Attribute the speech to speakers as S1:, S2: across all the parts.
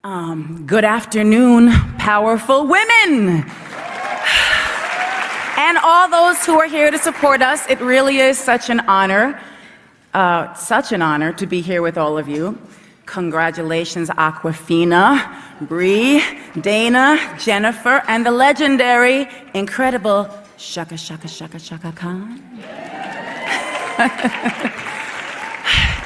S1: Good afternoon, powerful women! And all those who are here to support us. It really is such an honor to be here with all of you. Congratulations, Aquafina, Bree, Dana, Jennifer, and the legendary, incredible Shaka Khan.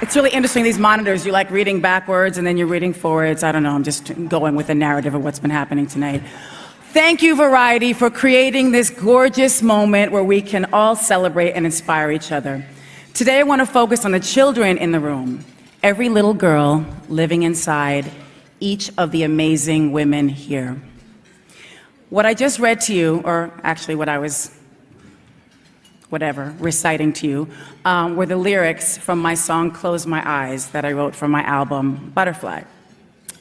S1: It's really interesting, these monitors, you like reading backwards and then you're reading forwards. I don't know, I'm just going with the narrative of what's been happening tonight. Thank you, Variety, for creating this gorgeous moment where we can all celebrate and inspire each other. Today I want to focus on the children in the room, every little girl living inside each of the amazing women here. What I just read to you, or actually what I was reciting to you, were the lyrics from my song Close My Eyes that I wrote for my album Butterfly.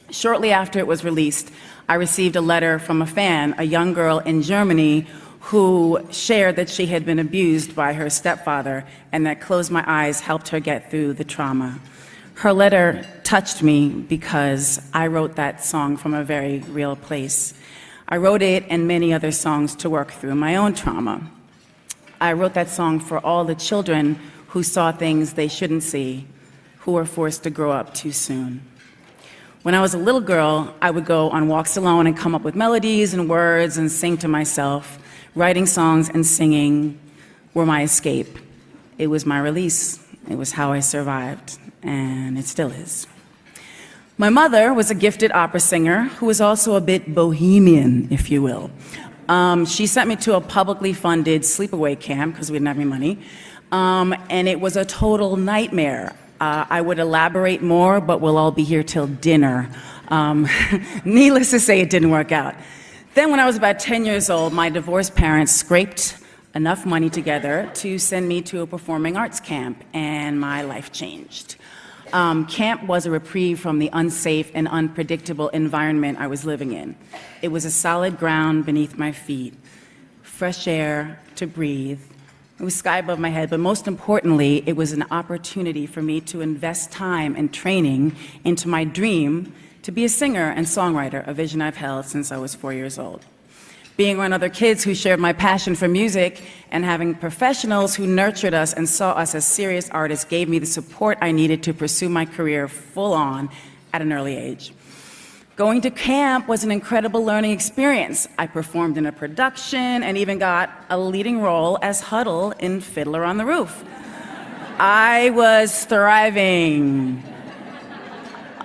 S1: Shortly after it was released, I received a letter from a fan, a young girl in Germany, who shared that she had been abused by her stepfather and that Close My Eyes helped her get through the trauma. Her letter touched me because I wrote that song from a very real place. I wrote it and many other songs to work through my own trauma. I wrote that song for all the children who saw things they shouldn't see, who were forced to grow up too soon. When I was a little girl, I would go on walks alone and come up with melodies and words and sing to myself. Writing songs and singing were my escape. It was my release. It was how I survived, and it still is. My mother was a gifted opera singer who was also a bit bohemian, if you will. She sent me to a publicly funded sleepaway camp because we didn't have any money, and it was a total nightmare. I would elaborate more, but we'll all be here till dinner. Needless to say, it didn't work out. Then when I was about 10 years old, my divorced parents scraped enough money together to send me to a performing arts camp, and my life changed. Camp was a reprieve from the unsafe and unpredictable environment I was living in. It was a solid ground beneath my feet, fresh air to breathe. It was sky above my head, but most importantly, it was an opportunity for me to invest time and training into my dream to be a singer and songwriter, a vision I've held since I was 4 years old. Being around other kids who shared my passion for music and having professionals who nurtured us and saw us as serious artists gave me the support I needed to pursue my career full on at an early age. Going to camp was an incredible learning experience. I performed in a production and even got a leading role as Huddle in Fiddler on the Roof. I was thriving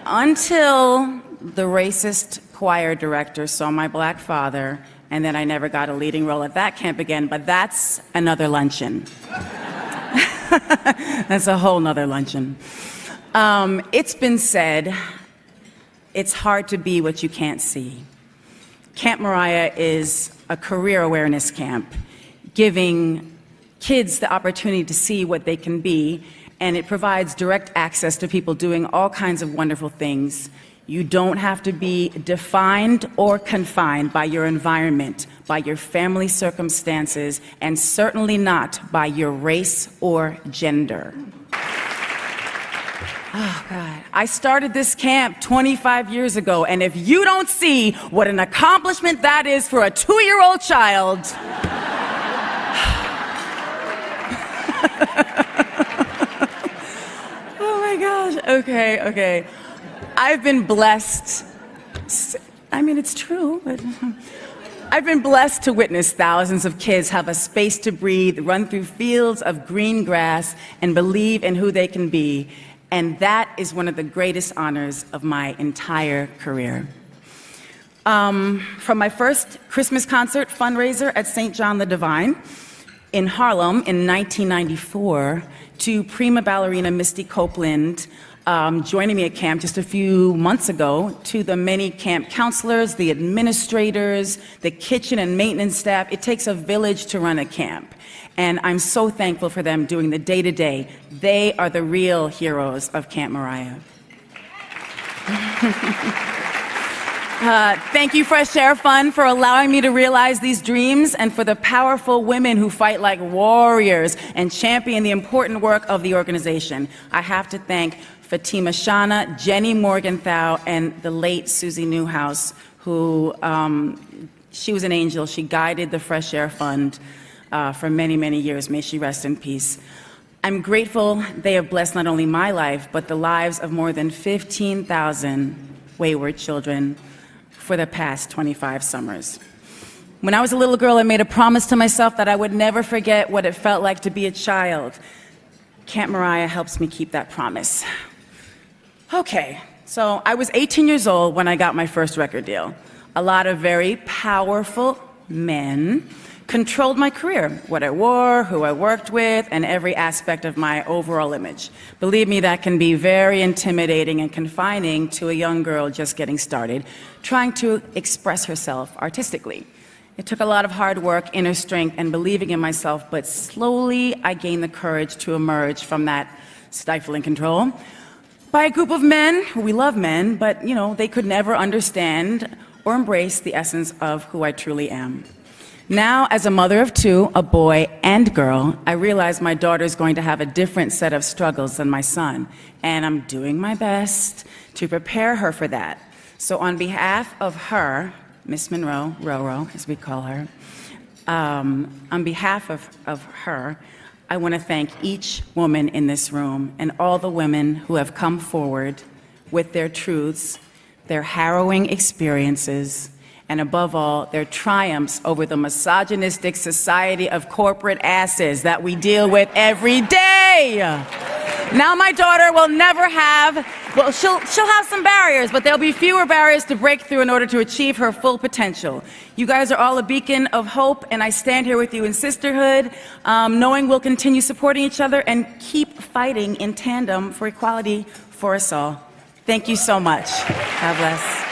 S1: until the racist choir director saw my black father, and then I never got a leading role at that camp again, but that's another luncheon. That's a whole nother luncheon. It's been said, it's hard to be what you can't see. Camp Mariah is a career awareness camp, giving kids the opportunity to see what they can be, and it provides direct access to people doing all kinds of wonderful things. You don't have to be defined or confined by your environment, by your family circumstances, and certainly not by your race or gender. Oh, God. I started this camp 25 years ago, and if you don't see what an accomplishment that is for a 2-year-old child, oh my gosh, okay. I've been blessed, I mean, it's true, but I've been blessed to witness thousands of kids have a space to breathe, run through fields of green grass, and believe in who they can be. And that is one of the greatest honors of my entire career. From my first Christmas concert fundraiser at St. John the Divine in Harlem in 1994 to prima ballerina Misty Copeland joining me at camp just a few months ago, to the many camp counselors, the administrators, the kitchen and maintenance staff. It takes a village to run a camp, and I'm so thankful for them doing the day-to-day. They are the real heroes of Camp Mariah. Thank you, Fresh Air Fund, for allowing me to realize these dreams, and for the powerful women who fight like warriors and champion the important work of the organization. I have to thank Fatima Shana, Jenny Morgenthau, and the late Susie Newhouse, who, she was an angel. She guided the Fresh Air Fund for many, many years. May she rest in peace. I'm grateful they have blessed not only my life, but the lives of more than 15,000 wayward children for the past 25 summers. When I was a little girl, I made a promise to myself that I would never forget what it felt like to be a child. Camp Mariah helps me keep that promise. Okay, so I was 18 years old when I got my first record deal. A lot of very powerful men controlled my career, what I wore, who I worked with, and every aspect of my overall image. Believe me, that can be very intimidating and confining to a young girl just getting started, trying to express herself artistically. It took a lot of hard work, inner strength, and believing in myself, but slowly I gained the courage to emerge from that stifling control by a group of men. We love men, but they could never understand or embrace the essence of who I truly am. Now, as a mother of two, a boy and girl, I realize my daughter is going to have a different set of struggles than my son, and I'm doing my best to prepare her for that. So on behalf of her, Miss Monroe, Roro, as we call her, on behalf of her, I want to thank each woman in this room and all the women who have come forward with their truths, their harrowing experiences, and above all, their triumphs over the misogynistic society of corporate asses that we deal with every day. Now my daughter will never have, well, she'll have some barriers, but there'll be fewer barriers to break through in order to achieve her full potential. You guys are all a beacon of hope, and I stand here with you in sisterhood, knowing we'll continue supporting each other and keep fighting in tandem for equality for us all. Thank you so much. God bless.